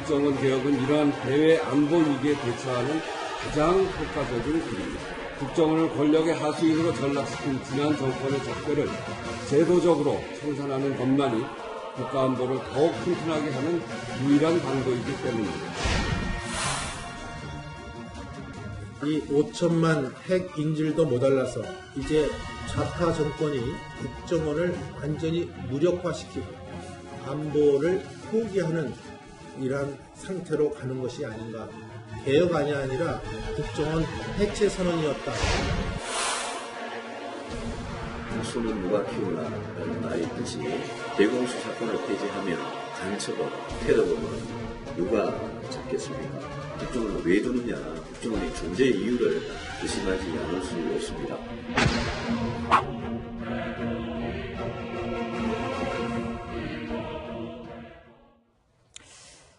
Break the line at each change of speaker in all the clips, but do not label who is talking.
국정원 개혁은 이러한 대외 안보 위기에 대처하는 가장 효과적인 길입니다. 국정원을 권력의 하수인으로 전락시킨 지난 정권의 적폐를 제도적으로 청산하는 것만이 국가안보를 더욱 튼튼하게 하는 유일한 방도이기 때문입니다.
이 5천만 핵 인질도 모자라서 이제 좌파 정권이 국정원을 완전히 무력화시키고 안보를 포기하는 이러한 상태로 가는 것이 아닌가. 개혁안이 아니라 국정원 해체 선언이었다.
소는 누가 키우나라는 말이 있듯이 대공수 사건을 폐지하면 간첩업, 테러범은 누가 잡겠습니까? 국정원을 왜 두느냐, 국정원의 존재 이유를 의심하지 않을 수 없습니다.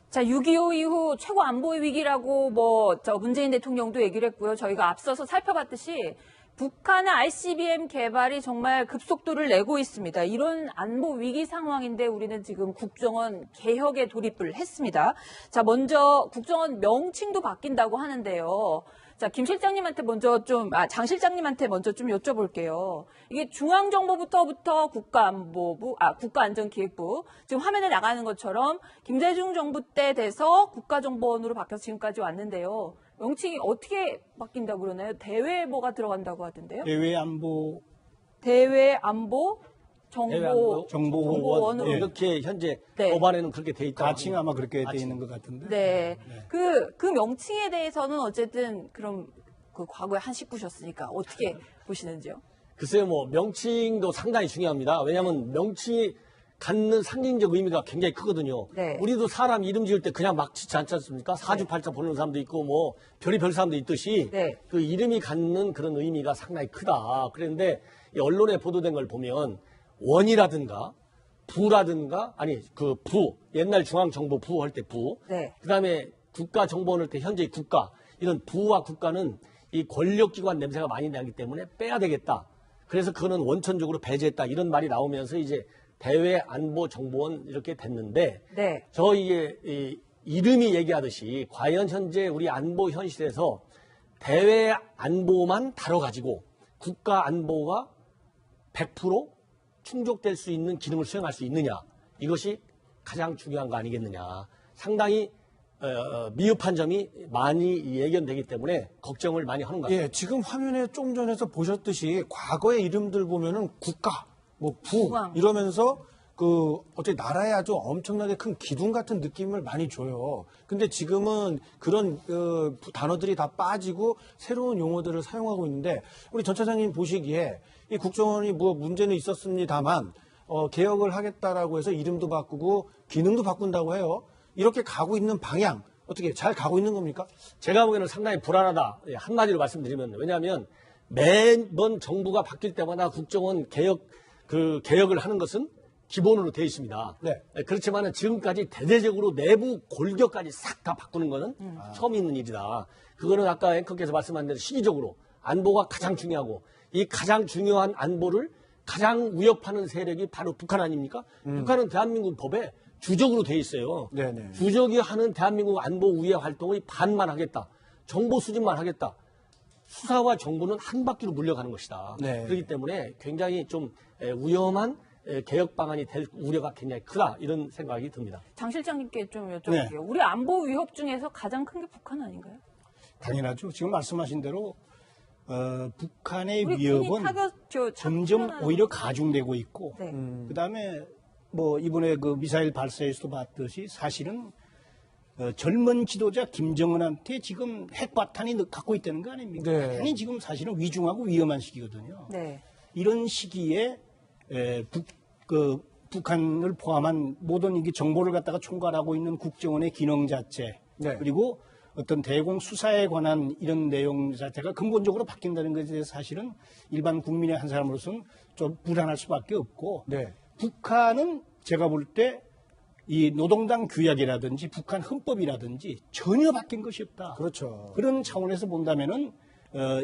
자, 6.25 이후 최고 안보의 위기라고 문재인 대통령도 얘기를 했고요. 저희가 앞서서 살펴봤듯이 북한의 ICBM 개발이 정말 급속도를 내고 있습니다. 이런 안보 위기 상황인데 우리는 지금 국정원 개혁에 돌입을 했습니다. 자, 먼저 국정원 명칭도 바뀐다고 하는데요. 자, 장 실장님한테 먼저 좀 여쭤볼게요. 이게 중앙정보부터 국가안전기획부, 지금 화면에 나가는 것처럼 김대중 정부 때 돼서 국가정보원으로 바뀌어서 지금까지 왔는데요. 명칭이 어떻게 바뀐다고 그러나요? 대외 들어간다고 하던데요?
정보원 이렇게 현재 법안에는 그렇게 돼 있다.
가칭 아마 그렇게 돼 있는 것 같은데.
네. 그 명칭에 대해서는 어쨌든 그럼 그 과거에 한 식구셨으니까 어떻게 보시는지요?
글쎄요, 명칭도 상당히 중요합니다. 왜냐하면 명칭이 갖는 상징적 의미가 굉장히 크거든요.
네.
우리도 사람 이름 지을 때 그냥 막 짓지 않지 않습니까? 사주팔자 보는 사람도 있고 별의별 사람도 있듯이
네.
그 이름이 갖는 그런 의미가 상당히 크다. 그런데 이 언론에 보도된 걸 보면 원이라든가 부라든가 옛날 중앙정보부 할 때 부,
네.
그다음에 국가정보원 할 때 현재 국가, 이런 부와 국가는 이 권력기관 냄새가 많이 나기 때문에 빼야 되겠다. 그래서 그거는 원천적으로 배제했다. 이런 말이 나오면서 이제 대외안보정보원 이렇게 됐는데,
네.
이게 이름이 얘기하듯이 과연 현재 우리 안보 현실에서 대외안보만 다뤄가지고 국가안보가 100% 충족될 수 있는 기능을 수행할 수 있느냐, 이것이 가장 중요한 거 아니겠느냐. 상당히 미흡한 점이 많이 예견되기 때문에 걱정을 많이 하는 것 같습니다.
예, 지금 화면에 좀 전에서 보셨듯이 과거의 이름들 보면은 국가, 부
중앙.
이러면서 어떻게 나라에 아주 엄청나게 큰 기둥 같은 느낌을 많이 줘요. 근데 지금은 그런 단어들이 다 빠지고 새로운 용어들을 사용하고 있는데, 우리 전 차장님 보시기에 이 국정원이 문제는 있었습니다만 개혁을 하겠다라고 해서 이름도 바꾸고 기능도 바꾼다고 해요. 이렇게 가고 있는 방향 어떻게 잘 가고 있는 겁니까?
제가 보기에는 상당히 불안하다. 한마디로 말씀드리면, 왜냐하면 매번 정부가 바뀔 때마다 국정원 개혁을 하는 것은 기본으로 되어 있습니다.
네.
그렇지만은 지금까지 대대적으로 내부 골격까지 싹 다 바꾸는 것은 처음 있는 일이다. 그거는 아까 앵커께서 말씀한 대로 시기적으로 안보가 가장 중요하고, 이 가장 중요한 안보를 가장 위협하는 세력이 바로 북한 아닙니까? 북한은 대한민국 법에 주적으로 돼 있어요.
네네.
주적이 하는 대한민국 안보 우회 활동을 반만 하겠다. 정보 수집만 하겠다. 수사와 정보는 한 바퀴로 물려가는 것이다.
네.
그렇기 때문에 굉장히 좀 위험한 개혁 방안이 될 우려가 굉장히 크다. 이런 생각이 듭니다.
장 실장님께 좀 여쭤볼게요.
네.
우리 안보 위협 중에서 가장 큰 게 북한 아닌가요?
당연하죠. 지금 말씀하신 대로 북한의
우리
위협은
군이
점점 오히려 가중되고 있고,
네.
그다음에 이번에 그 미사일 발사에서도 봤듯이 사실은 젊은 지도자 김정은한테 지금 핵바탄이 갖고 있다는 거 아닙니까?
네.
당연히 지금 사실은 위중하고 위험한 시기거든요.
네.
이런 시기에 북한을 포함한 모든 이게 정보를 갖다가 총괄하고 있는 국정원의 기능 자체,
네.
그리고 어떤 대공 수사에 관한 이런 내용 자체가 근본적으로 바뀐다는 것에 대해서 사실은 일반 국민의 한 사람으로서는 좀 불안할 수밖에 없고,
네.
북한은 제가 볼 때 이 노동당 규약이라든지 북한 헌법이라든지 전혀 바뀐 것이 없다.
그렇죠.
그런 차원에서 본다면은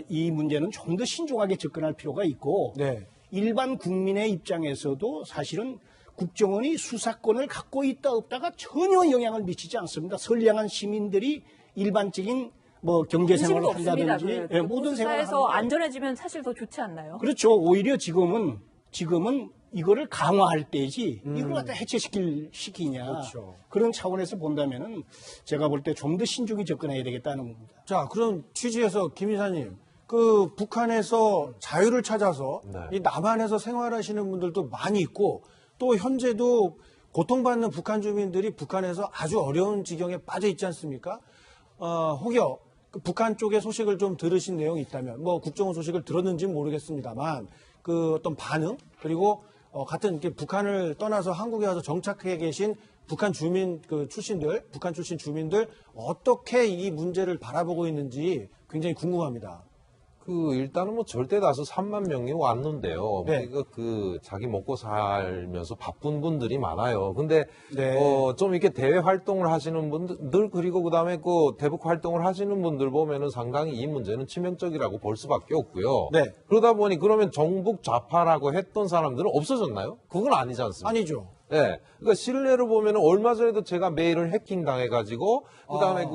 이 문제는 좀 더 신중하게 접근할 필요가 있고,
네.
일반 국민의 입장에서도 사실은
국정원이 수사권을 갖고 있다 없다가 전혀 영향을 미치지 않습니다. 선량한 시민들이 일반적인 뭐 경제 생활을
관심도 없습니다.
한다든지 예, 모든 생활을
수사에서
하는데
안전해지면 사실 더 좋지 않나요?
그렇죠. 오히려 지금은 이거를 강화할 때지 이걸 갖다 시키냐.
그렇죠.
그런 차원에서 본다면은 제가 볼 때 좀 더 신중히 접근해야 되겠다는 겁니다.
자, 그럼 취지에서 김 이사님, 그 북한에서 자유를 찾아서 이 남한에서 생활하시는 분들도 많이 있고 또 현재도 고통받는 북한 주민들이 북한에서 아주 어려운 지경에 빠져 있지 않습니까? 혹여 그 북한 쪽의 소식을 좀 들으신 내용이 있다면, 뭐 국정원 소식을 들었는지는 모르겠습니다만 그 어떤 반응, 그리고 같은 이렇게 북한을 떠나서 한국에 와서 정착해 계신 북한 주민 북한 출신 주민들 어떻게 이 문제를 바라보고 있는지 굉장히 궁금합니다.
일단은 뭐 절대 다수 3만 명이 왔는데요.
네.
자기 먹고 살면서 바쁜 분들이 많아요. 근데,
네.
좀 이렇게 대외 활동을 하시는 분들, 그리고 그 다음에 대북 활동을 하시는 분들 보면은 상당히 이 문제는 치명적이라고 볼 수밖에 없고요.
네.
그러다 보니 그러면 정북 좌파라고 했던 사람들은 없어졌나요? 그건 아니지 않습니까?
아니죠.
네. 그러니까 실내로 보면은 얼마 전에도 제가 메일을 해킹 당해가지고, 그 다음에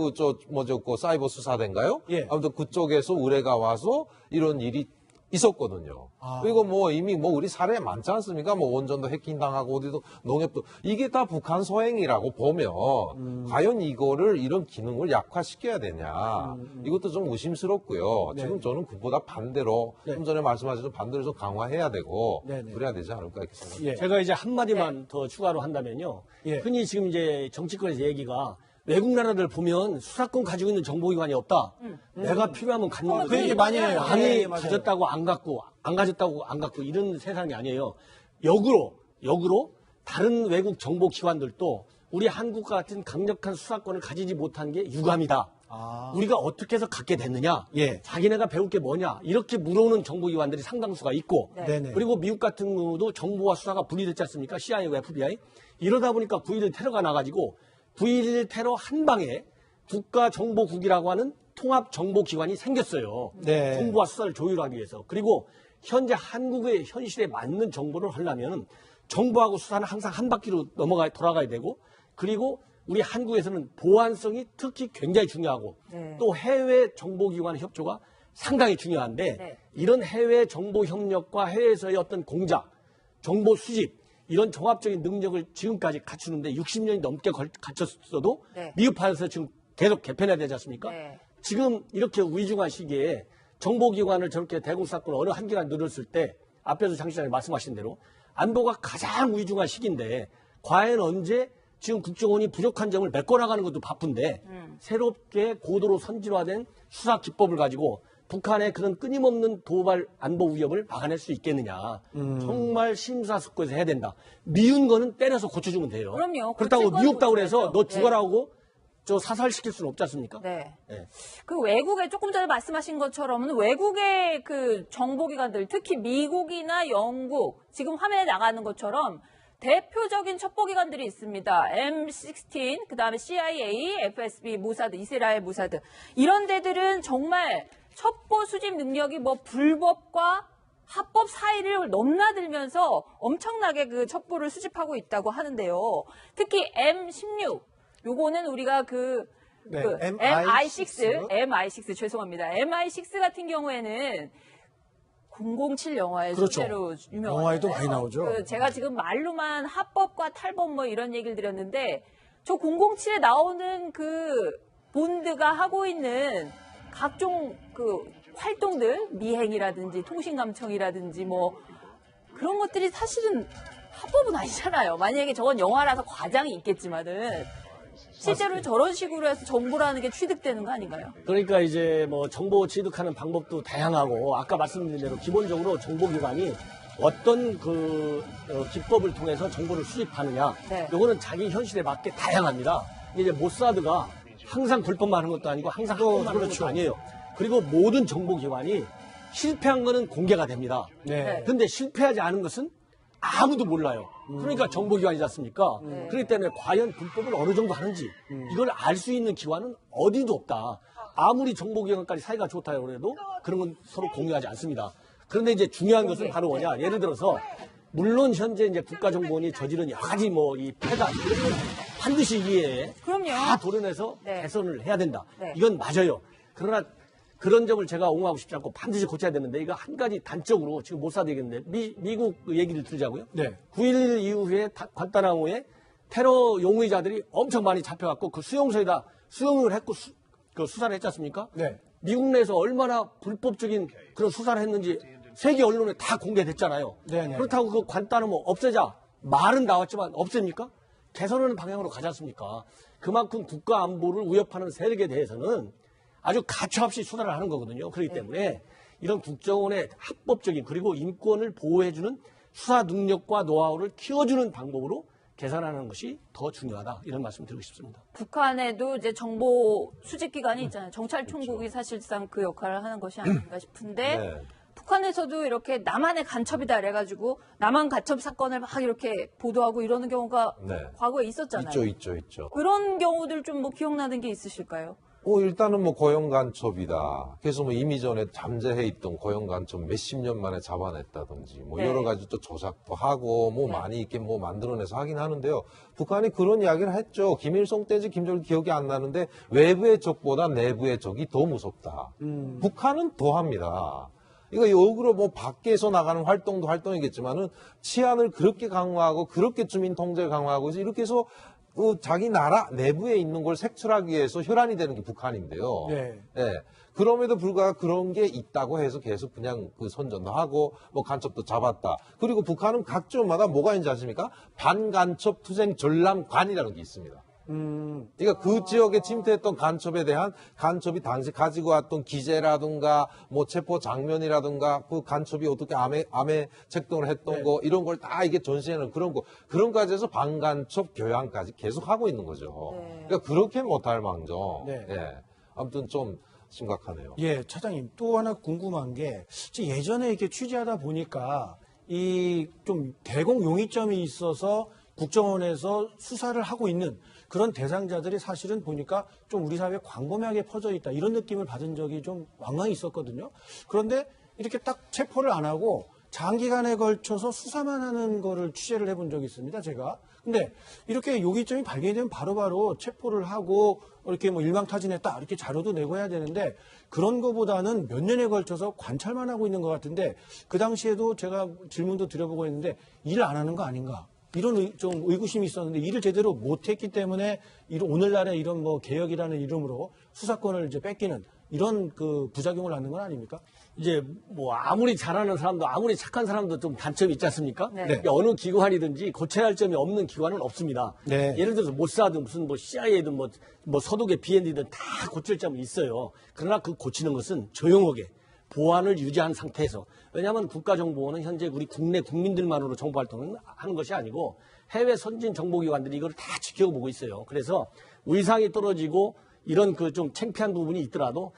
사이버 수사대인가요?
예.
아무튼 그쪽에서 의뢰가 와서 이런 일이 있었거든요. 그리고 뭐 이미 뭐 우리 사례 많지 않습니까? 뭐 원전도 해킹 당하고 어디도 농협도 이게 다 북한 소행이라고 보면 과연 이런 기능을 약화시켜야 되냐? 이것도 좀 의심스럽고요.
네.
지금 저는 그보다 반대로
네.
좀 전에 말씀하셨던 반대로 좀 강화해야 되고
네네.
그래야 되지 않을까 이렇게 생각합니다.
예.
제가 이제 한마디만 더 추가로 한다면요.
예.
흔히 지금 이제 정치권에서 얘기가 외국 나라들 보면 수사권 가지고 있는 정보기관이 없다. 내가 필요하면 갖는 거지.
그 얘기 많이 해요.
많이
예, 맞아요.
가졌다고 안 갖고, 안 가졌다고 안 갖고 이런 세상이 아니에요. 역으로 다른 외국 정보기관들도 우리 한국과 같은 강력한 수사권을 가지지 못한 게 유감이다. 우리가 어떻게 해서 갖게 됐느냐?
예.
자기네가 배울 게 뭐냐? 이렇게 물어오는 정보기관들이 상당수가 있고,
네네.
그리고 미국 같은 경우도 정보와 수사가 분리됐지 않습니까? CIA, FBI. 이러다 보니까 9.11 테러가 나가지고 9.11 테러 한 방에 국가정보국이라고 하는 통합정보기관이 생겼어요.
네.
정보와 수사를 조율하기 위해서. 그리고 현재 한국의 현실에 맞는 정보를 하려면 정보하고 수사는 항상 한 바퀴로 돌아가야 되고, 그리고 우리 한국에서는 보안성이 특히 굉장히 중요하고
네.
또 해외 정보기관의 협조가 상당히 중요한데
네.
이런 해외 정보 협력과 해외에서의 어떤 공작, 정보 수집 이런 종합적인 능력을 지금까지 갖추는데 60년이 넘게 갖췄어도
네.
미흡해서 지금 계속 개편해야 되지 않습니까?
네.
지금 이렇게 위중한 시기에 정보기관을 저렇게 대공 사건을 어느 한기간 늘었을 때 앞에서 장 시장님 말씀하신 대로 안보가 가장 위중한 시기인데 과연 언제 지금 국정원이 부족한 점을 메꿔나가는 것도 바쁜데 새롭게 고도로 선진화된 수사 기법을 가지고 북한의 그런 끊임없는 도발 안보 위협을 막아낼 수 있겠느냐. 정말 심사숙고해서 해야 된다. 미운 거는 때려서 고쳐주면 돼요.
그럼요.
그렇다고
고칠 건
미웠다고 그래서
고쳐야죠.
너 죽어라고 저 사살시킬 수는 없지 않습니까?
네.
네.
그 외국에 조금 전에 말씀하신 것처럼은 외국의 그 정보기관들, 특히 미국이나 영국, 지금 화면에 나가는 것처럼 대표적인 첩보기관들이 있습니다. M16, 그 다음에 CIA, FSB, 모사드, 이스라엘 모사드. 이런 데들은 정말 첩보 수집 능력이 뭐 불법과 합법 사이를 넘나들면서 엄청나게 그 첩보를 수집하고 있다고 하는데요. 특히 M16, 요거는 우리가
네,
MI6 죄송합니다. MI6 같은 경우에는 007 영화의
그렇죠.
소재로 유명한
영화에도 많이 나오죠.
제가 지금 말로만 합법과 탈법 뭐 이런 얘기를 드렸는데 저 007에 나오는 그 본드가 하고 있는 각종 그 활동들, 미행이라든지 통신감청이라든지 뭐 그런 것들이 사실은 합법은 아니잖아요. 만약에 저건 영화라서 과장이 있겠지만은 실제로 저런 식으로 해서 정보라는 게 취득되는 거 아닌가요?
그러니까 이제 뭐 정보 취득하는 방법도 다양하고 아까 말씀드린 대로 기본적으로 정보기관이 어떤 기법을 통해서 정보를 수집하느냐.
네.
요거는 자기 현실에 맞게 다양합니다. 이제 모사드가 항상 불법만 하는 것도 아니고 항상 합법만 하는 것도 아니에요. 그리고 모든 정보기관이 실패한 거는 공개가 됩니다.
네.
근데 실패하지 않은 것은 아무도 몰라요. 그러니까 정보기관이지 않습니까? 그렇기 때문에 과연 불법을 어느 정도 하는지 이걸 알 수 있는 기관은 어디도 없다. 아무리 정보기관까지 사이가 좋다 그래도 그런 건 서로 공유하지 않습니다. 그런데 이제 중요한 것은 바로 뭐냐. 예를 들어서 물론 현재 이제 국가정보원이 저지른 여러 가지 뭐 이 폐가 이런 건 반드시 이에
그럼요.
다 도려내서
네.
개선을 해야 된다.
네.
이건 맞아요. 그러나 그런 점을 제가 옹호하고 싶지 않고 반드시 고쳐야 되는데 이거 한 가지 단적으로 지금 못 사되겠는데 미국 얘기를 들자고요.
네.
9.11 이후에 관타나모에 테러 용의자들이 엄청 많이 잡혀갖고 그 수용소에다 수용을 했고 그 수사를 했지 않습니까?
네.
미국 내에서 얼마나 불법적인 그런 수사를 했는지 세계 언론에 다 공개됐잖아요.
네네.
그렇다고 그 관타나모 없애자 말은 나왔지만 없앱니까? 개선하는 방향으로 가지 않습니까? 그만큼 국가 안보를 위협하는 세력에 대해서는 아주 가차없이 수사를 하는 거거든요. 그렇기 때문에 이런 국정원의 합법적인 그리고 인권을 보호해주는 수사 능력과 노하우를 키워주는 방법으로 개선하는 것이 더 중요하다. 이런 말씀 드리고 싶습니다.
북한에도 이제 정보 수집 기관이 있잖아요. 정찰총국이 사실상 그 역할을 하는 것이 아닌가 싶은데
네.
북한에서도 이렇게 남한의 간첩이다 이래가지고 남한 간첩 사건을 막 이렇게 보도하고 이러는 경우가
네.
과거에 있었잖아요.
있죠.
그런 경우들 좀 뭐 기억나는 게 있으실까요?
일단은 뭐 고용 간첩이다. 그래서 뭐 이미 전에 잠재해 있던 고용 간첩 몇십 년 만에 잡아냈다든지 뭐
네.
여러 가지 또 조작도 하고 뭐
네.
많이 이렇게 뭐 만들어내서 하긴 하는데요. 북한이 그런 이야기를 했죠. 김일성 때인지 김정일 기억이 안 나는데 외부의 적보다 내부의 적이 더 무섭다. 북한은 더 합니다. 이거 역으로 뭐 밖에서 나가는 활동도 활동이겠지만은 치안을 그렇게 강화하고 그렇게 주민 통제를 강화하고 이렇게 해서 자기 나라 내부에 있는 걸 색출하기 위해서 혈안이 되는 게 북한인데요.
네.
예. 그럼에도 불구하고 그런 게 있다고 해서 계속 그냥 그 선전도 하고 뭐 간첩도 잡았다. 그리고 북한은 각 지역마다 뭐가 있는지 아십니까? 반간첩 투쟁 전람관이라는 게 있습니다. 그러니까 그 지역에 침투했던 간첩에 대한 간첩이 당시 가지고 왔던 기재라든가 뭐 체포 장면이라든가 그 간첩이 어떻게 암에 책동을 했던 거 이런 걸 다 이게 전시하는 그런 거 그런 까지 해서 반간첩 교양까지 계속 하고 있는 거죠.
네.
그러니까 그렇게 못할 망정.
네.
예. 아무튼 좀 심각하네요.
예, 차장님 또 하나 궁금한 게 예전에 이렇게 취재하다 보니까 이 좀 대공 용의점이 있어서 국정원에서 수사를 하고 있는 그런 대상자들이 사실은 보니까 좀 우리 사회에 광범위하게 퍼져 있다 이런 느낌을 받은 적이 좀 왕왕 있었거든요. 그런데 이렇게 딱 체포를 안 하고 장기간에 걸쳐서 수사만 하는 거를 취재를 해본 적이 있습니다, 제가. 근데 이렇게 요기점이 발견이 되면 바로바로 체포를 하고 이렇게 뭐 일망타진했다 이렇게 자료도 내고 해야 되는데 그런 거보다는 몇 년에 걸쳐서 관찰만 하고 있는 것 같은데 그 당시에도 제가 질문도 드려보고 했는데 일을 안 하는 거 아닌가? 이런 좀 의구심이 있었는데 일을 제대로 못했기 때문에 오늘날의 이런 뭐 개혁이라는 이름으로 수사권을 이제 뺏기는 이런 그 부작용을 낳는 건 아닙니까?
이제 뭐 아무리 잘하는 사람도 아무리 착한 사람도 좀 단점이 있지 않습니까?
네.
그러니까 어느 기관이든지 고쳐야 할 점이 없는 기관은 없습니다.
네.
예를 들어서 모사든 무슨 뭐 CIA든 뭐 서독의 BND든 다 고칠 점은 있어요. 그러나 그 고치는 것은 조용하게 보안을 유지한 상태에서 왜냐하면 국가정보원은 현재 우리 국내 국민들만으로 정보 활동을 하는 것이 아니고 해외 선진 정보기관들이 이걸 다 지켜보고 있어요. 그래서 위상이 떨어지고 이런 그 좀 창피한 부분이 있더라도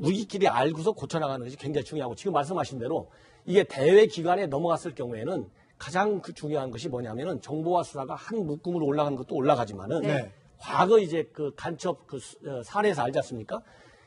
우리끼리 알고서 고쳐나가는 것이 굉장히 중요하고 지금 말씀하신 대로 이게 대외 기관에 넘어갔을 경우에는 가장 그 중요한 것이 뭐냐면은 정보와 수사가 한 묶음으로 올라가는 것도 올라가지만은
네.
과거 이제 그 간첩 사례에서 알지 않습니까?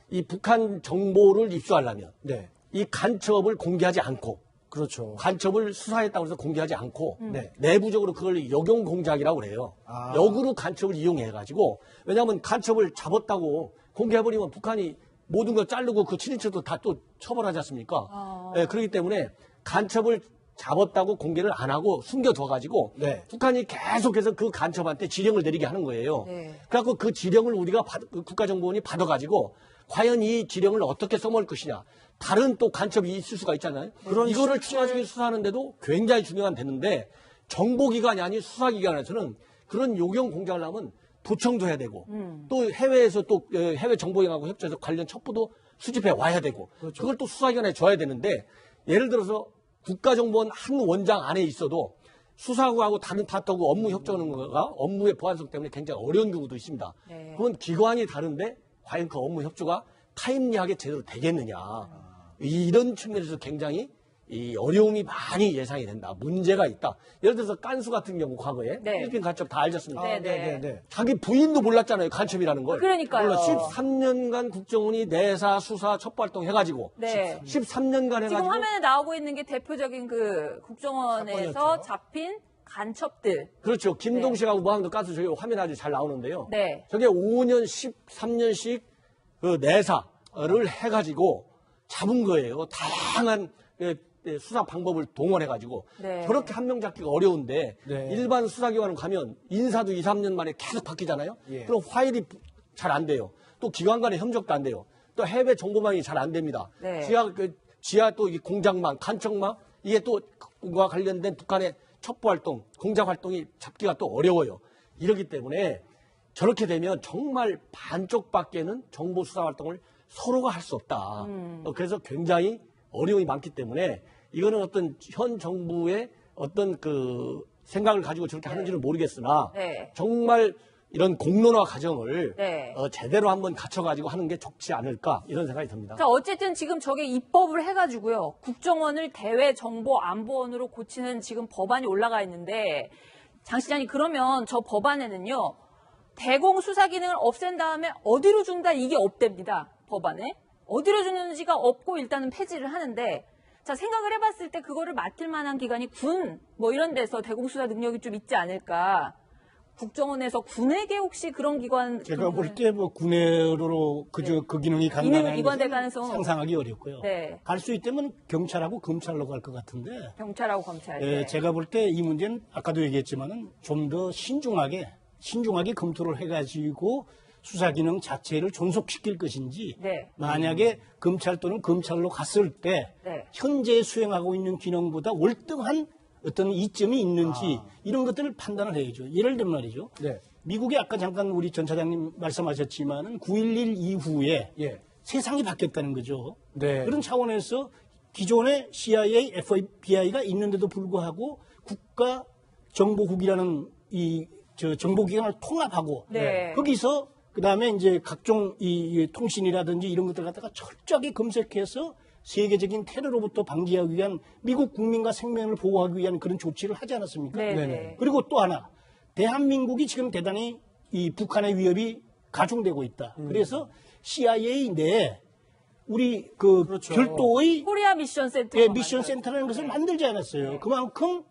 이 북한 정보를 입수하려면
네.
이 간첩을 공개하지 않고
그렇죠.
간첩을 수사했다고 해서 공개하지 않고
네.
내부적으로 그걸 역용 공작이라고 그래요.
아.
역으로 간첩을 이용해가지고 왜냐하면 간첩을 잡았다고 공개해버리면 북한이 모든 걸 자르고 그 친인척도 다 또 처벌하지 않습니까? 네, 그렇기 때문에 간첩을 잡았다고 공개를 안 하고 숨겨둬가지고
네.
북한이 계속해서 그 간첩한테 지령을 내리게 하는 거예요.
네.
그래갖고 그 지령을 우리가 국가정보원이 받아가지고 과연 이 지령을 어떻게 써먹을 것이냐. 다른 또 간첩이 있을 수가 있잖아요.
그런
이거를
실제-
추가적인 수사하는데도 굉장히 중요한 됐는데 정보기관이 아닌 수사기관에서는 그런 요경 공작을 하면 도청도 해야 되고 또 해외에서 또 해외 정보기관하고 협조해서 관련 첩보도 수집해 와야 되고
그렇죠.
그걸 또 수사기관에 줘야 되는데 예를 들어서 국가정보원 한 원장 안에 있어도 수사국하고 다른 파트하고 업무 협조하는 거가 업무의 보안성 때문에 굉장히 어려운 경우도 있습니다.
네.
그건 기관이 다른데 과연 그 업무 협조가 타임리하게 제대로 되겠느냐. 이런 측면에서 굉장히 이 어려움이 많이 예상이 된다. 문제가 있다. 예를 들어서 깐수 같은 경우 과거에
네.
필리핀 간첩 다 알셨습니까?
네,
네.
자기 부인도 몰랐잖아요. 간첩이라는 걸.
그러니까요.
13년간 국정원이 내사, 수사, 첩보활동 해가지고
네.
13년간 해가지고
지금 화면에 나오고 있는 게 대표적인 그 국정원에서
사건이었죠.
잡힌 간첩들.
그렇죠. 김동식하고 무한도 가수 저기 화면에 아주 잘 나오는데요.
네.
저게 5년, 13년씩 그 내사를 해가지고 잡은 거예요. 다양한 수사 방법을 동원해가지고
네.
저렇게 한 명 잡기가 어려운데
네.
일반 수사기관은 가면 인사도 2, 3년 만에 계속 바뀌잖아요.
예.
그럼 파일이 잘 안 돼요. 또 기관 간의 협력도 안 돼요. 또 해외 정보망이 잘 안 됩니다.
네.
지하 또 이 공작망, 간척망 이게 또 그와 관련된 북한의 첩보활동, 공작활동이 잡기가 또 어려워요. 이러기 때문에 저렇게 되면 정말 반쪽밖에는 정보 수사 활동을 서로가 할 수 없다. 그래서 굉장히 어려움이 많기 때문에 이거는 어떤 현 정부의 어떤 그 생각을 가지고 저렇게 하는지는 모르겠으나
네.
정말 이런 공론화 과정을
네.
제대로 한번 갖춰가지고 하는 게 좋지 않을까 이런 생각이 듭니다.
자, 어쨌든 지금 저게 입법을 해가지고요. 국정원을 대외정보안보원으로 고치는 지금 법안이 올라가 있는데, 장 시장님, 그러면 저 법안에는요, 대공수사 기능을 없앤 다음에 어디로 준다 이게 없답니다. 법안에. 어디로 주는지가 없고 일단은 폐지를 하는데, 자, 생각을 해봤을 때 그거를 맡을 만한 기관이 군, 뭐 이런 데서 대공수사 능력이 좀 있지 않을까. 국정원에서 군에게 혹시 그런 기관
제가 볼 때 뭐 군회로 그 기능이 강간하는
이관될 가능성은
상상하기 어렵고요.
네.
갈 수 있다면 경찰하고 검찰로 갈 것 같은데
경찰하고 검찰.
예, 제가 볼 때 이 문제는 아까도 얘기했지만은 좀 더 신중하게 검토를 해가지고 수사 기능 자체를 존속시킬 것인지
네.
만약에 검찰 또는 검찰로 갔을 때
네.
현재 수행하고 있는 기능보다 월등한 어떤 이점이 있는지 이런 것들을 판단을 해야죠. 예를 들면 말이죠.
네.
미국이 아까 잠깐 우리 전 차장님 말씀하셨지만은 9.11 이후에
예.
세상이 바뀌었다는 거죠.
네.
그런 차원에서 기존의 CIA, FBI가 있는데도 불구하고 국가정보국이라는 정보기관을 통합하고
네.
거기서 그다음에 이제 각종 이 통신이라든지 이런 것들 갖다가 철저하게 검색해서 세계적인 테러로부터 방지하기 위한 미국 국민과 생명을 보호하기 위한 그런 조치를 하지 않았습니까?
네네.
그리고 또 하나, 대한민국이 지금 대단히 이 북한의 위협이 가중되고 있다. 그래서 CIA 내에 우리 그
그렇죠.
별도의
코리아 미션 센터.
예, 미션 센터라는 것을 만들지 않았어요. 그만큼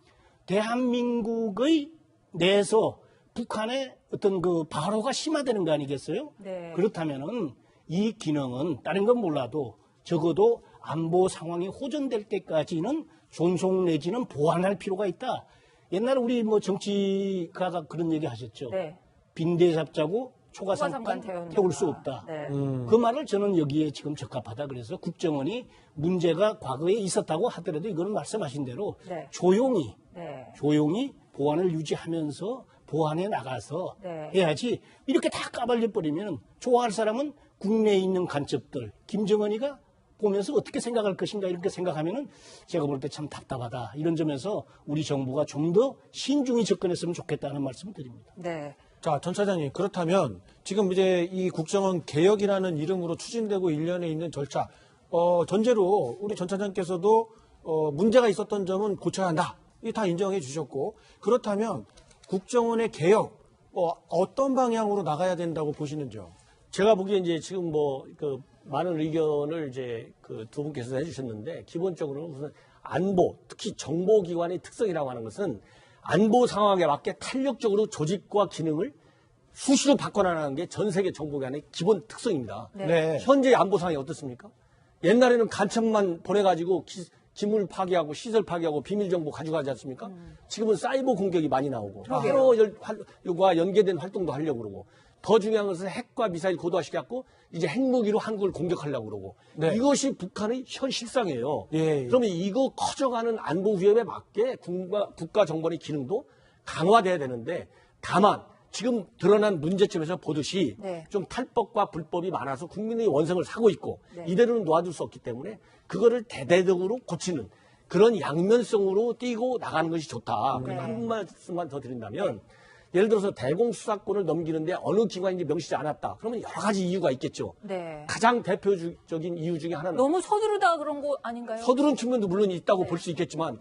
대한민국의 내에서 북한의 어떤 그 발호가 심화되는 거 아니겠어요?
네.
그렇다면은 이 기능은 다른 건 몰라도 적어도 안보 상황이 호전될 때까지는 존속 내지는 보완할 필요가 있다. 옛날에 우리 뭐 정치가가 그런 얘기 하셨죠.
네.
빈대 잡자고 초가삼간
초가삼간
태울 수 없다.
네.
그 말을 저는 여기에 지금 적합하다. 그래서 국정원이 문제가 과거에 있었다고 하더라도 이거는 말씀하신 대로
네.
조용히 보안을 유지하면서 보완해 나가서
네.
해야지 이렇게 다 까발려 버리면 좋아할 사람은 국내에 있는 간첩들 김정은이가 보면서 어떻게 생각할 것인가 이렇게 생각하면은 제가 볼 때 참 답답하다. 이런 점에서 우리 정부가 좀 더 신중히 접근했으면 좋겠다는 말씀을 드립니다.
네.
자, 전 차장님, 그렇다면 지금 이제 이 국정원 개혁이라는 이름으로 추진되고 일련에 있는 절차, 전제로 우리 전 차장께서도 문제가 있었던 점은 고쳐야 한다. 이 다 인정해 주셨고, 그렇다면 국정원의 개혁, 어떤 방향으로 나가야 된다고 보시는지요?
제가 보기에 이제 지금 많은 의견을 이제 두 분께서 해주셨는데, 기본적으로 우선 안보, 특히 정보기관의 특성이라고 하는 것은 안보 상황에 맞게 탄력적으로 조직과 기능을 수시로 바꿔나가는 게 전 세계 정보기관의 기본 특성입니다.
네.
현재 안보 상황이 어떻습니까? 옛날에는 간첩만 보내가지고 기물 파괴하고 시설 파괴하고 비밀 정보 가져가지 않습니까? 지금은 사이버 공격이 많이 나오고 테러와 연계된 활동도 하려고 그러고 더 중요한 것은 핵과 미사일 고도화시켜갖고 이제 핵무기로 한국을 공격하려고 그러고
네.
이것이 북한의 현 실상이에요.
예.
그러면 이거 커져가는 안보 위협에 맞게 국가 정보의 기능도 강화돼야 되는데 다만 지금 드러난 문제점에서 보듯이
네.
좀 탈법과 불법이 많아서 국민의 원성을 사고 있고
네.
이대로는 놓아줄 수 없기 때문에 그거를 대대적으로 고치는 그런 양면성으로 뛰고 나가는 것이 좋다. 그리고 한 말씀만 더 드린다면 예를 들어서 대공수사권을 넘기는데 어느 기관인지 명시지 않았다. 그러면 여러 가지 이유가 있겠죠.
네.
가장 대표적인 이유 중에 하나는
너무 서두르다 그런 거 아닌가요?
서두른 측면도 물론 있다고 볼 수 있겠지만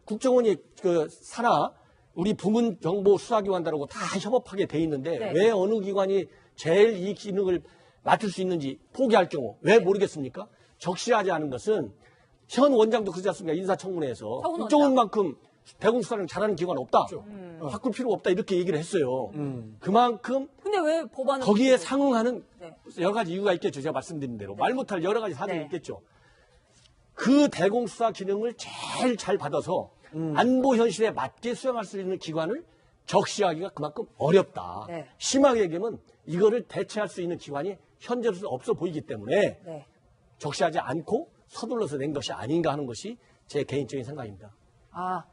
국정원이 그 산하 우리 부문 정보 수사기관들하고 다 협업하게 돼 있는데
네.
왜 어느 기관이 제일 이 기능을 맡을 수 있는지 포기할 경우 왜 모르겠습니까? 적시하지 않은 것은 현 원장도 그러지 않습니까? 인사청문회에서
서훈
국정원만큼 대공수사를 잘하는 기관 없다. 바꿀 필요가 없다. 이렇게 얘기를 했어요. 그만큼
근데 왜 법안을
거기에 상응하는
네.
여러 가지 이유가 있겠죠. 제가 말씀드린 대로. 말 못할 여러 가지 사정이
네.
있겠죠. 그 대공수사 기능을 제일 잘 받아서 안보 현실에 맞게 수행할 수 있는 기관을 적시하기가 그만큼 어렵다.
네.
심하게 얘기하면 이거를 대체할 수 있는 기관이 현재로서 없어 보이기 때문에
네.
적시하지 않고 서둘러서 낸 것이 아닌가 하는 것이 제 개인적인 생각입니다.
아,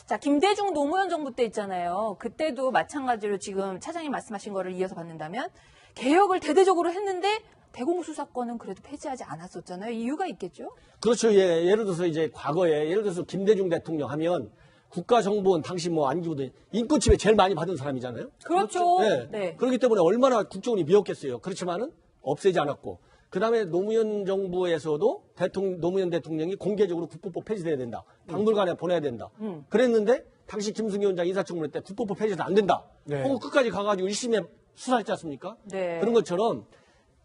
자, 김대중 노무현 정부 때 있잖아요. 그때도 마찬가지로 지금 차장님 말씀하신 거를 이어서 받는다면 개혁을 대대적으로 했는데 대공수사권은 그래도 폐지하지 않았었잖아요. 이유가 있겠죠?
그렇죠. 예, 예를 들어서 이제 과거에 예를 들어서 김대중 대통령 하면 국가정보원 당시 뭐 안기부든 인권침해 제일 많이 받은 사람이잖아요.
그렇죠.
네.
네.
그렇기 때문에 얼마나 국정원이 미웠겠어요. 그렇지만은 없애지 않았고. 그 다음에 노무현 정부에서도 노무현 대통령이 공개적으로 국보법 폐지돼야 된다. 박물관에 보내야 된다. 그랬는데 당시 김승기 원장 인사청문회 때 국보법 폐지도 안 된다.
네.
하고 끝까지 가가지고 1심에 수사했지 않습니까?
네.
그런 것처럼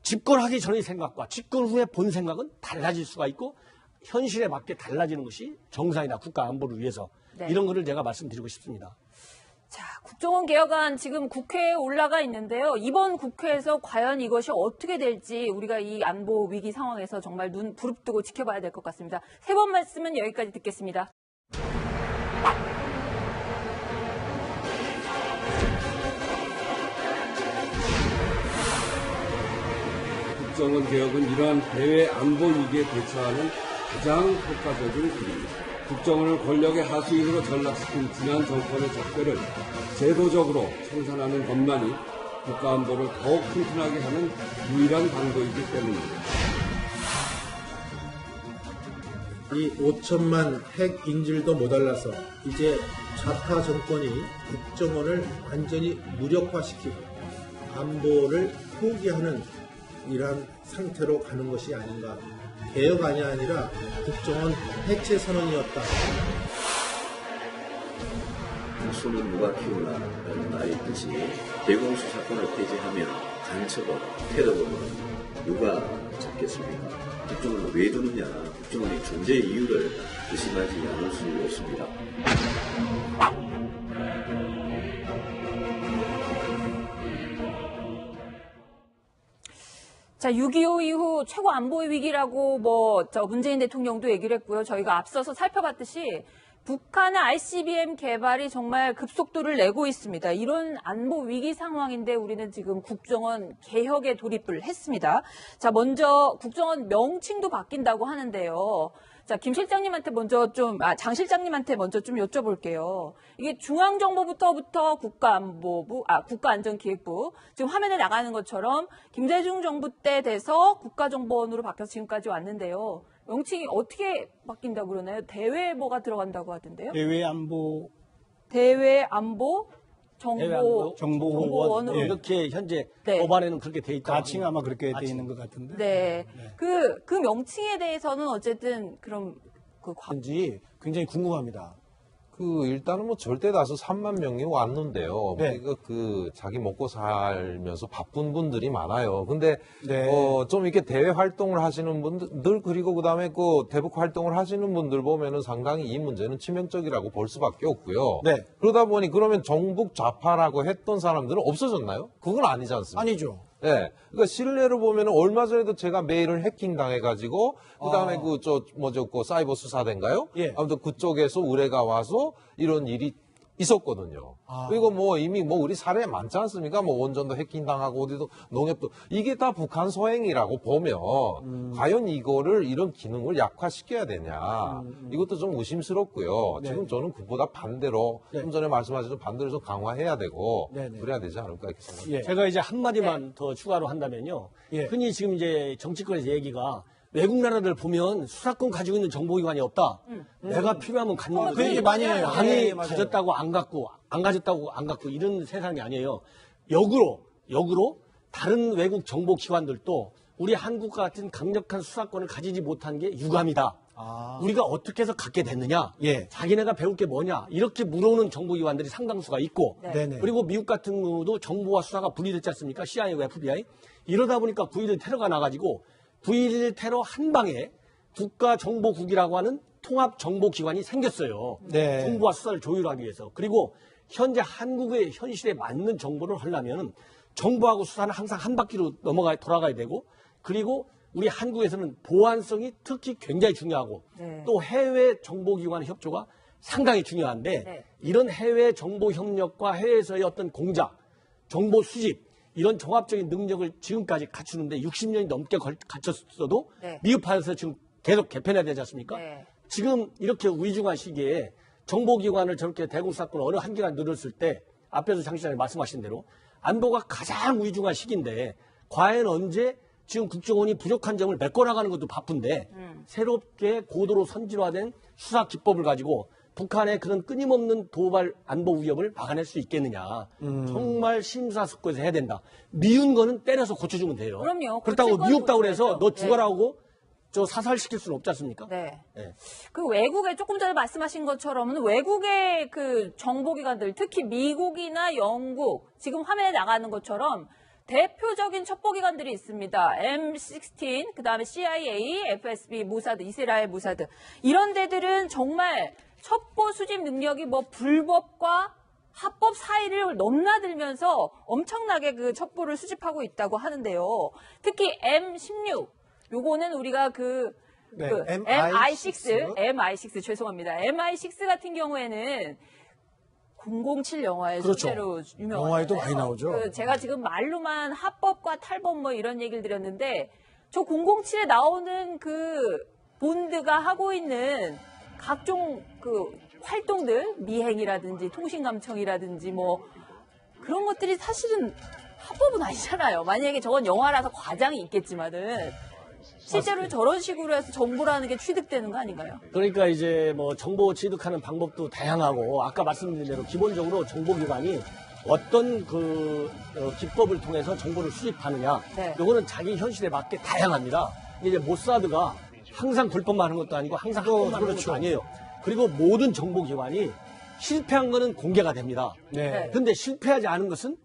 집권하기 전의 생각과 집권 후에 본 생각은 달라질 수가 있고 현실에 맞게 달라지는 것이 정상이다. 국가 안보를 위해서.
네.
이런 거를 제가 말씀드리고 싶습니다.
자, 국정원 개혁안 지금 국회에 올라가 있는데요. 이번 국회에서 과연 이것이 어떻게 될지 우리가 이 안보 위기 상황에서 정말 눈 부릅뜨고 지켜봐야 될 것 같습니다. 세 번 말씀은 여기까지 듣겠습니다.
국정원 개혁은 이러한 대외 안보 위기에 대처하는 가장 효과적인 길입니다. 국정원을 권력의 하수인으로 전락시킨 지난 정권의 적폐를 제도적으로 청산하는 것만이 국가안보를 더욱 튼튼하게 하는 유일한 방법이기 때문입니다.
이 5천만 핵 인질도 모자라서 이제 좌파 정권이 국정원을 완전히 무력화시키고 안보를 포기하는 이러한 상태로 가는 것이 아닌가. 개혁안이 아니라 국정원 해체 선언이었다.
소는 누가 키우나 라는 말이 있듯이 대공수사권을 폐지하면 간첩업, 테러범은 누가 잡겠습니까? 국정원을 왜 두느냐, 국정원의 존재 이유를 의심하지 않을 수 없습니다.
자, 6.25 이후 최고 안보의 위기라고 문재인 대통령도 얘기를 했고요. 저희가 앞서서 살펴봤듯이 북한의 ICBM 개발이 정말 급속도를 내고 있습니다. 이런 안보 위기 상황인데 우리는 지금 국정원 개혁에 돌입을 했습니다. 자, 먼저 국정원 명칭도 바뀐다고 하는데요. 자, 장 실장님한테 먼저 좀 여쭤볼게요. 이게 중앙정보부터 국가안보부, 국가안전기획부, 지금 화면에 나가는 것처럼 김대중 정부 때 돼서 국가정보원으로 바뀌어서 지금까지 왔는데요. 명칭이 어떻게 바뀐다고 그러나요? 대외 뭐가 들어간다고 하던데요?
대외안보
대외안보
대외안보
정보원으로.
예.
이렇게 현재
네.
법안에는 그렇게 돼 있다.
가칭 아마 그렇게 돼 있는 것 같은데.
네. 그 명칭에 대해서는 어쨌든 그럼
뭔지 굉장히 궁금합니다.
일단은 뭐 절대 다수 3만 명이 왔는데요.
네.
이거 자기 먹고 살면서 바쁜 분들이 많아요. 근데
네.
좀 이렇게 대외 활동을 하시는 분들 그리고 그다음에 대북 활동을 하시는 분들 보면은 상당히 이 문제는 치명적이라고 볼 수밖에 없고요.
네.
그러다 보니 그러면 정북 좌파라고 했던 사람들은 없어졌나요? 그건 아니지 않습니까?
아니죠.
네. 그러니까 실내로 보면은 얼마 전에도 제가 메일을 해킹 당해가지고 그다음에 사이버 수사대인가요?
예.
아무튼 그쪽에서 의뢰가 와서 이런 일이 있었거든요. 그리고 이미 우리 사례 많지 않습니까? 원전도 해킹 당하고 어디도 농협도 이게 다 북한 소행이라고 보면 과연 이런 기능을 약화시켜야 되냐? 이것도 좀 의심스럽고요.
네.
지금 저는 그보다 반대로
네.
좀 전에 말씀하신 반대로 좀 강화해야 되고
네네.
그래야 되지 않을까 이렇게 생각합니다.
예.
제가 이제 한마디만 더 추가로 한다면요.
예.
흔히 지금 이제 정치권에서 얘기가 외국 나라들 보면 수사권 가지고 있는 정보기관이 없다. 내가 필요하면 갖는 거지.
그 얘기 많이 해요.
남이
네, 맞아요.
가졌다고 안 갖고, 안 가졌다고 안 갖고 이런 세상이 아니에요. 역으로 다른 외국 정보기관들도 우리 한국과 같은 강력한 수사권을 가지지 못한 게 유감이다. 우리가 어떻게 해서 갖게 됐느냐?
예.
자기네가 배울 게 뭐냐? 이렇게 물어오는 정보기관들이 상당수가 있고,
네네.
그리고 미국 같은 경우도 정보와 수사가 분리됐지 않습니까? CIA, FBI. 이러다 보니까 9.11 테러가 나가지고 9.11 테러 한 방에 국가정보국이라고 하는 통합정보기관이 생겼어요.
네.
정보와 수사를 조율하기 위해서. 그리고 현재 한국의 현실에 맞는 정보를 하려면 정보하고 수사는 항상 한 바퀴로 돌아가야 되고, 그리고 우리 한국에서는 보안성이 특히 굉장히 중요하고
네.
또 해외 정보기관 협조가 상당히 중요한데
네.
이런 해외 정보 협력과 해외에서의 어떤 공작, 정보 수집 이런 종합적인 능력을 지금까지 갖추는데 60년이 넘게 갖췄어도
네.
미흡해서 지금 계속 개편해야 되지 않습니까?
네.
지금 이렇게 위중한 시기에 정보기관을 저렇게 대공수사권 어느 한기간 늘었을 때 앞에서 장 시장님 말씀하신 대로 안보가 가장 위중한 시기인데 과연 언제 지금 국정원이 부족한 점을 메꿔나가는 것도 바쁜데 새롭게 고도로 선진화된 수사 기법을 가지고 북한의 그런 끊임없는 도발 안보 위협을 막아낼 수 있겠느냐. 정말 심사숙고해서 해야 된다. 미운 거는 때려서 고쳐주면 돼요.
그럼요.
그렇다고
고칠 건
미흡다고 그래서
고쳐야죠.
너 죽어라고 저 사살시킬 수는 없지 않습니까?
네.
네.
그 외국에 조금 전에 말씀하신 것처럼은 외국의 그 정보기관들, 특히 미국이나 영국, 지금 화면에 나가는 것처럼 대표적인 첩보기관들이 있습니다. M16, 그 다음에 CIA, FSB, 모사드, 이스라엘 모사드. 이런 데들은 정말 첩보 수집 능력이 뭐 불법과 합법 사이를 넘나들면서 엄청나게 그 첩보를 수집하고 있다고 하는데요. 특히 M16, 요거는 우리가
네,
MI6 죄송합니다. MI6 같은 경우에는 007 영화의
그렇죠.
소재로 유명하잖아요.
영화에도 많이 나오죠.
제가 지금 말로만 합법과 탈법 뭐 이런 얘기를 드렸는데 저 007에 나오는 그 본드가 하고 있는 각종 그 활동들, 미행이라든지 통신감청이라든지 뭐 그런 것들이 사실은 합법은 아니잖아요. 만약에 저건 영화라서 과장이 있겠지만은 실제로 저런 식으로 해서 정보라는 게 취득되는 거 아닌가요?
그러니까 이제 뭐 정보 취득하는 방법도 다양하고 아까 말씀드린 대로 기본적으로 정보기관이 어떤 기법을 통해서 정보를 수집하느냐
네.
요거는 자기 현실에 맞게 다양합니다. 이제 모사드가 항상 불법만 하는 것도 아니고 항상 합법만 하는 것도 아니에요. 그리고 모든 정보기관이 실패한 거는 공개가 됩니다.
네.
근데 실패하지 않은 것은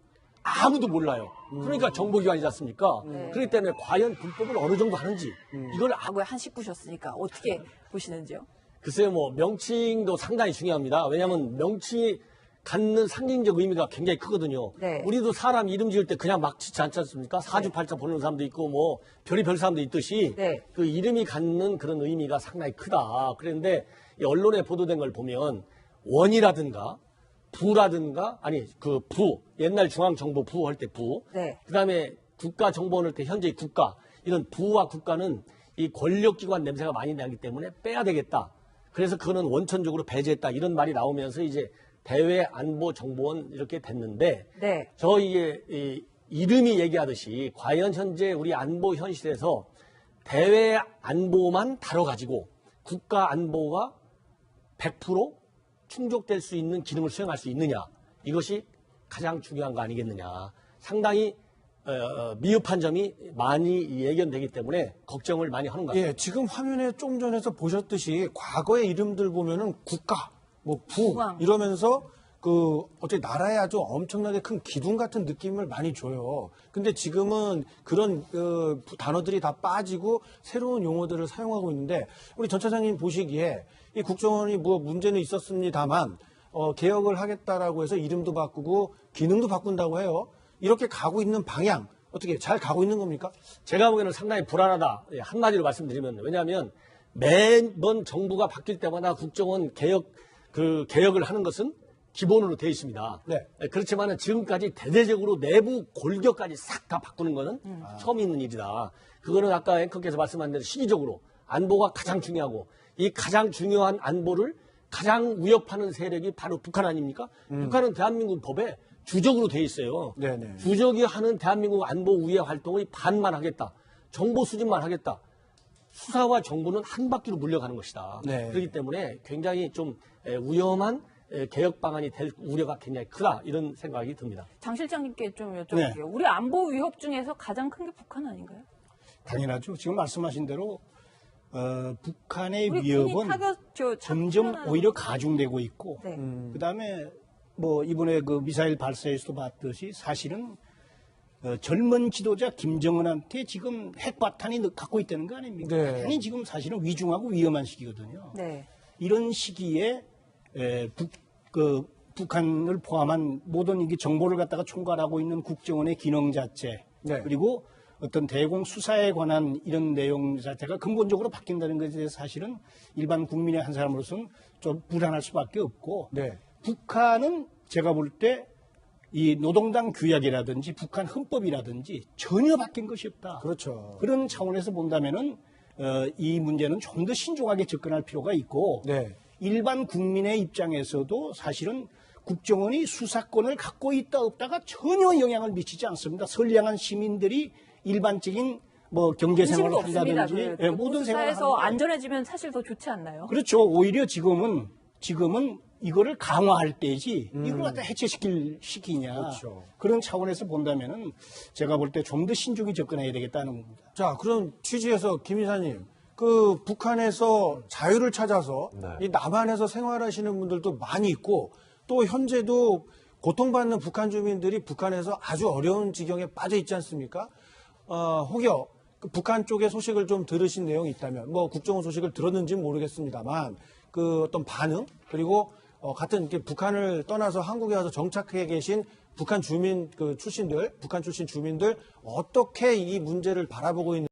아무도 몰라요. 그러니까 정보기관이지 않습니까? 그렇기 때문에 과연 불법을 어느 정도 하는지 이걸
과거에 한식 부셨으니까 어떻게 보시는지요?
글쎄요, 뭐 명칭도 상당히 중요합니다. 왜냐하면 명칭이 갖는 상징적 의미가 굉장히 크거든요.
네.
우리도 사람 이름 지을 때 그냥 막 짓지 않지 않습니까? 사주팔자 보는 사람도 있고 뭐 별이 별 사람도 있듯이
네.
그 이름이 갖는 그런 의미가 상당히 크다. 그런데 이 언론에 보도된 걸 보면 원이라든가 부라든가 아니 그 부 옛날 중앙정보부 할 때 부
네.
그다음에 국가정보원 할 때 현재 국가 이런 부와 국가는 이 권력기관 냄새가 많이 나기 때문에 빼야 되겠다. 그래서 그거는 원천적으로 배제했다 이런 말이 나오면서 이제 대외안보정보원 이렇게 됐는데
네.
저 이게 이름이 얘기하듯이 과연 현재 우리 안보 현실에서 대외안보만 다뤄가지고 국가안보가 100% 충족될 수 있는 기능을 수행할 수 있느냐 이것이 가장 중요한 거 아니겠느냐. 상당히 미흡한 점이 많이 예견되기 때문에 걱정을 많이 하는 것 같습니다.
예, 지금 화면에 좀 전에서 보셨듯이 과거의 이름들 보면은 국가, 뭐 부
중앙.
이러면서 어째 나라에 아주 엄청나게 큰 기둥 같은 느낌을 많이 줘요. 근데 지금은 그런 단어들이 다 빠지고 새로운 용어들을 사용하고 있는데 우리 전 차장님 보시기에 이 국정원이 뭐 문제는 있었습니다만 개혁을 하겠다라고 해서 이름도 바꾸고 기능도 바꾼다고 해요. 이렇게 가고 있는 방향 어떻게 잘 가고 있는 겁니까?
제가 보기에는 상당히 불안하다. 예, 한마디로 말씀드리면 왜냐하면 매번 정부가 바뀔 때마다 국정원 개혁을 하는 것은 기본으로 되어 있습니다.
네.
그렇지만은 지금까지 대대적으로 내부 골격까지 싹 다 바꾸는 것은 처음 있는 일이다. 그거는 아까 앵커께서 말씀한 대로 시기적으로 안보가 가장 중요하고 이 가장 중요한 안보를 가장 위협하는 세력이 바로 북한 아닙니까? 북한은 대한민국 법에 주적으로 돼 있어요.
네네.
주적이 하는 대한민국 안보 우회 활동을 반만 하겠다. 정보 수집만 하겠다. 수사와 정부는 한 바퀴로 물려가는 것이다.
네.
그렇기 때문에 굉장히 좀 위험한 개혁 방안이 될 우려가 굉장히 크다 이런 생각이 듭니다.
장 실장님께 좀 여쭤볼게요.
네.
우리 안보 위협 중에서 가장 큰 게 북한 아닌가요?
당연하죠. 지금 말씀하신 대로 북한의
우리
위협은
타격
점점 오히려 가중되고 있고
네.
그다음에 뭐 이번에 그 미사일 발사에서도 봤듯이 사실은 젊은 지도자 김정은한테 지금 핵바탄이 갖고 있다는 거 아닙니까?
네.
당연히 지금 사실은 위중하고 위험한 시기거든요.
네.
이런 시기에 북한을 포함한 모든 이게 정보를 갖다가 총괄하고 있는 국정원의 기능 자체
네.
그리고 어떤 대공 수사에 관한 이런 내용 자체가 근본적으로 바뀐다는 것에 대해서 사실은 일반 국민의 한 사람으로서는 좀 불안할 수밖에 없고
네.
북한은 제가 볼 때 이 노동당 규약이라든지 북한 헌법이라든지 전혀 바뀐 것이 없다.
그렇죠.
그런 차원에서 본다면은 이 문제는 좀 더 신중하게 접근할 필요가 있고
네.
일반 국민의 입장에서도 사실은 국정원이 수사권을 갖고 있다 없다가 전혀 영향을 미치지 않습니다. 선량한 시민들이 일반적인 뭐 경제
관심도
생활을
없습니다.
한다든지
그
모든 생활을
수사에서
하는데
안전해지면 사실 더 좋지 않나요?
그렇죠. 오히려 지금은 이거를 강화할 때지 이걸 갖다 시키냐.
그렇죠.
그런 차원에서 본다면은 제가 볼 때 좀 더 신중히 접근해야 되겠다는 겁니다.
자, 그럼 취지에서 김 이사님, 그 북한에서 자유를 찾아서
네.
이 남한에서 생활하시는 분들도 많이 있고 또 현재도 고통받는 북한 주민들이 북한에서 아주 어려운 지경에 빠져 있지 않습니까? 혹여 그 북한 쪽의 소식을 좀 들으신 내용이 있다면, 뭐 국정원 소식을 들었는지는 모르겠습니다만 그 어떤 반응 그리고 같은 이렇게 북한을 떠나서 한국에 와서 정착해 계신 북한 주민 그 출신들, 북한 출신 주민들 어떻게 이 문제를 바라보고 있는